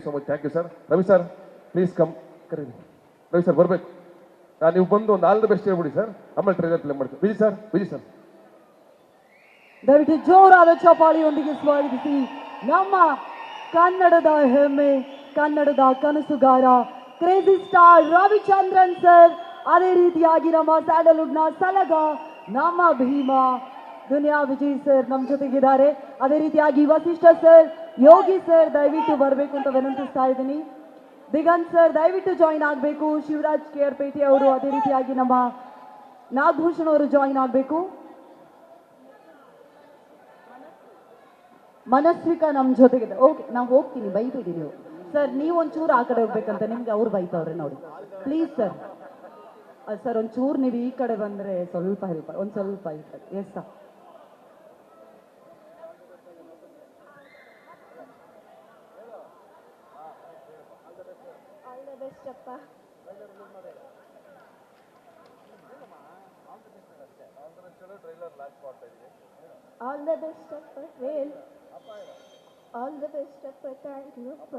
So much, thank you sir. Ravi sir please come, ಕರೀರಿ. Ravi sir ಬರ್ಬೇಕು. ನೀವು ಬಂದು ಒಂದು ಆಲ್ ದ ಬೆಸ್ಟ್ ಹೇಳ್ಬಿಡಿ ಸರ್, ಆಮೇಲೆ ಟ್ರೈಲರ್ ಪ್ಲೇ ಮಾಡ್ತೀವಿ. Vijay sir, Vijay sir. ದಯವಿಟ್ಟು ಜೋರಾದ ಚಪಾಳಿಯೊಂದಿಗೆ ಸ್ವಾಗತಿಸಿ ನಮ್ಮ ಕನ್ನಡದ ಹೆಮ್ಮೆ, ಕನ್ನಡದ ಕನಸುಗಾರ, ಕ್ರೇಜಿ ಸ್ಟಾರ್ ರವಿಚಂದ್ರನ್ ಸರ್. ಅದೇ ರೀತಿಯಾಗಿ ನಮ್ಮ ಸ್ಯಾಂಡಲ್ವುಡ್ನ ಸಲಗ, ನಮ್ಮ ಭೀಮ ದುನಿಯಾ ವಿಜಯ್ ಸರ್ ನಮ್ಮ ಜೊತೆಗಿದ್ದಾರೆ. ಅದೇ ರೀತಿಯಾಗಿ ವಸಿಷ್ಠ ಸರ್, ಯೋಗಿ ಸರ್ ದಯವಿಟ್ಟು ಬರಬೇಕು ಅಂತ ವಿನಂತಿಸ್ತಾ ಇದ್ದೀನಿ. ದಿಗಂತ್ ಸರ್ ದಯವಿಟ್ಟು ಜಾಯಿನ್ ಆಗಬೇಕು. ಶಿವರಾಜ್ ಕೇರ್ ಪೇಟೆ ಅವರು, ಅದೇ ರೀತಿಯಾಗಿ ನಮ್ಮ ನಾಗಭೂಷಣ್ ಅವರು ಜಾಯಿನ್ ಆಗಬೇಕು. ಮನಸ್ವಿಕಾ ನಮ್ಮ ಜೊತೆಗಿದೆ. ಓಕೆ, ನಾವು ಹೋಗ್ತೀನಿ, ಬೈಬೇಡಿ ನೀವು ಸರ್. ನೀವು ಒಂಚೂರು ಆ ಕಡೆ ಹೋಗ್ಬೇಕಂತ ನಿಮ್ಗೆ ಅವ್ರು ಬೈತವ್ರೆ ನೋಡಿ, ಪ್ಲೀಸ್ ಸರ್. ಸರ್ ಒಂಚೂರು ನೀವು ಈ ಕಡೆ ಬಂದರೆ ಸ್ವಲ್ಪ ಹೆಲ್ಪ್, ಒಂದು ಸ್ವಲ್ಪ ಈ ಕಡೆ. Yes sir. All the best ಅಪ್ಪ. ಆಲ್ ದ ಬೆಸ್ಟ್ ಅಪ್ಪ. ವೇಲ್ ಆಲ್ ದ ಬೆಸ್ಟ್ ಅಪ್ಪ. ಥ್ಯಾಂಕ್ ಯು ಅಪ್ಪ.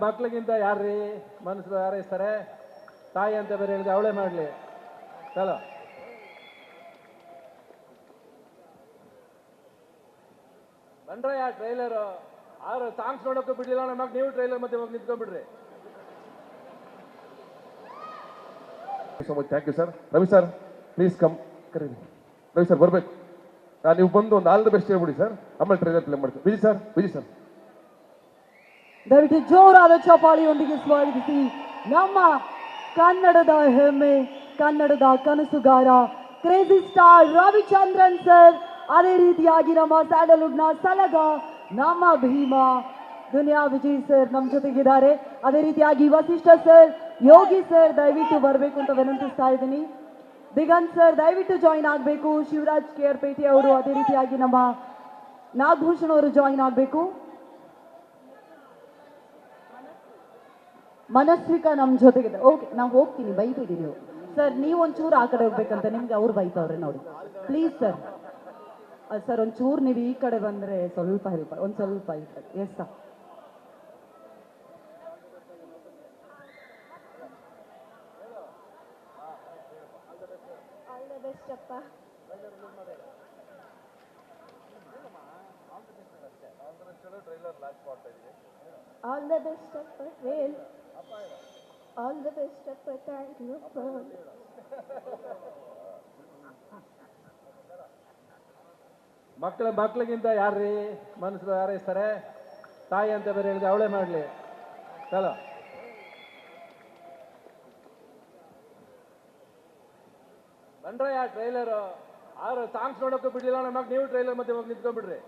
ಮಕ್ಕಳಿಗಿಂತ ಯಾರ್ರೀ ಮನಸ್ಸು ಹಾರೈಸ್ತಾರೆ? ತಾಯಿ ಅಂತ ಬೇರೆ ಹೇಳಿದ್ರೆ ಅವಳೇ ಮಾಡಲಿ. ಚಲೋ ಬಂದ್ರೆ ಯಾ ಟ್ರೈಲರು ಆರು ಸಾಂಗ್ಸ್ ನೋಡೋಕ್ಕೂ ಬಿಡಲಿಲ್ಲ ನಮಗೆ. ನೀವು ಟ್ರೈಲರ್ ಮತ್ತೆ ಹೋಗಿ ನಿಂತ್ಕೊಂಡ್ಬಿಡ್ರಿ. So much, thank you sir. Ravi sir please come, ಕರೀರಿ. ರವಿ ಸರ್ ಬರ್ಬೇಕು. ನೀವು ಬಂದು ಒಂದು ಆಲ್ ದ ಬೆಸ್ಟ್ ಹೇಳ್ಬಿಡಿ ಸರ್, ಆಮೇಲೆ ಟ್ರೈಲರ್ ಪ್ಲೇ ಮಾಡ್ತೀವಿ. Vijay sir, Vijay sir. ದಯವಿಟ್ಟು ಜೋರಾದ ಚಪಾಳಿಯೊಂದಿಗೆ ಸ್ವಾಗತಿಸಿ ನಮ್ಮ ಕನ್ನಡದ ಹೆಮ್ಮೆ, ಕನ್ನಡದ ಕನಸುಗಾರ, ಕ್ರೇಜಿ ಸ್ಟಾರ್ ರವಿಚಂದ್ರನ್ ಸರ್. ಅದೇ ರೀತಿಯಾಗಿ ನಮ್ಮ ಸ್ಯಾಂಡಲ್ವುಡ್ನ ಸಲಗ, ನಮ್ಮ ಭೀಮ ದುನಿಯಾ ವಿಜಯ್ ಸರ್ ನಮ್ಮ ಜೊತೆಗಿದ್ದಾರೆ. ಅದೇ ರೀತಿಯಾಗಿ ವಸಿಷ್ಠ ಸರ್, ಯೋಗಿ ಸರ್ ದಯವಿಟ್ಟು ಬರಬೇಕು ಅಂತ ವಿನಂತಿಸ್ತಾ ಇದ್ದೀನಿ. ದಿಗಂತ್ ಸರ್ ದಯವಿಟ್ಟು ಜಾಯಿನ್ ಆಗಬೇಕು. ಶಿವರಾಜ್ ಕೇರ್ ಪೇಟೆ ಅವರು, ಅದೇ ರೀತಿಯಾಗಿ ನಮ್ಮ ನಾಗಭೂಷಣ್ ಅವರು ಜಾಯಿನ್ ಆಗಬೇಕು. ಮನಸ್ವಿಕಾ ನಮ್ಮ ಜೊತೆಗಿದೆ. ಓಕೆ, ನಾವು ಹೋಗ್ತೀನಿ, ಬೈಬೇಡಿ ನೀವು ಸರ್. ನೀವು ಒಂಚೂರು ಆ ಕಡೆ ಹೋಗ್ಬೇಕಂತ ನಿಮ್ಗೆ ಅವ್ರು ಬೈತವ್ರೆ ನೋಡಿ, ಪ್ಲೀಸ್ ಸರ್. ಸರ್ ಒಂಚೂರು ನೀವು ಈ ಕಡೆ ಬಂದರೆ ಸ್ವಲ್ಪ ಹೆಲ್ಪ್, ಒಂದು ಸ್ವಲ್ಪ ಈ ಕಡೆ. Yes sir. All the best ಅಪ್ಪ. ಆಲ್ ದ ಬೆಸ್ಟ್ ಅಪ್ಪ. ವೇಲ್ ಆಲ್ ದ ಬೆಸ್ಟ್ ಅಪ್ಪ. ಥ್ಯಾಂಕ್ ಯು ಅಪ್ಪ. ಮಕ್ಕಳಿಗಿಂತ ಯಾರ್ರೀ ಮನಸ್ಸು ಹಾರೈಸ್ತಾರೆ? ತಾಯಿ ಅಂತ ಬೇರೆ ಹೇಳಿದ್ರೆ ಅವಳೇ ಮಾಡಲಿ. ಚಲೋ ಬಂದ್ರೆ ಯಾ ಟ್ರೈಲರು ಆರು ಸಾಂಗ್ಸ್ ನೋಡೋಕ್ಕೂ ಬಿಡಲಿಲ್ಲ ನಮಗೆ. ನೀವು ಟ್ರೈಲರ್ ಮತ್ತೆ ಹೋಗಿ ನಿಂತ್ಕೊಂಡ್ಬಿಡ್ರಿ.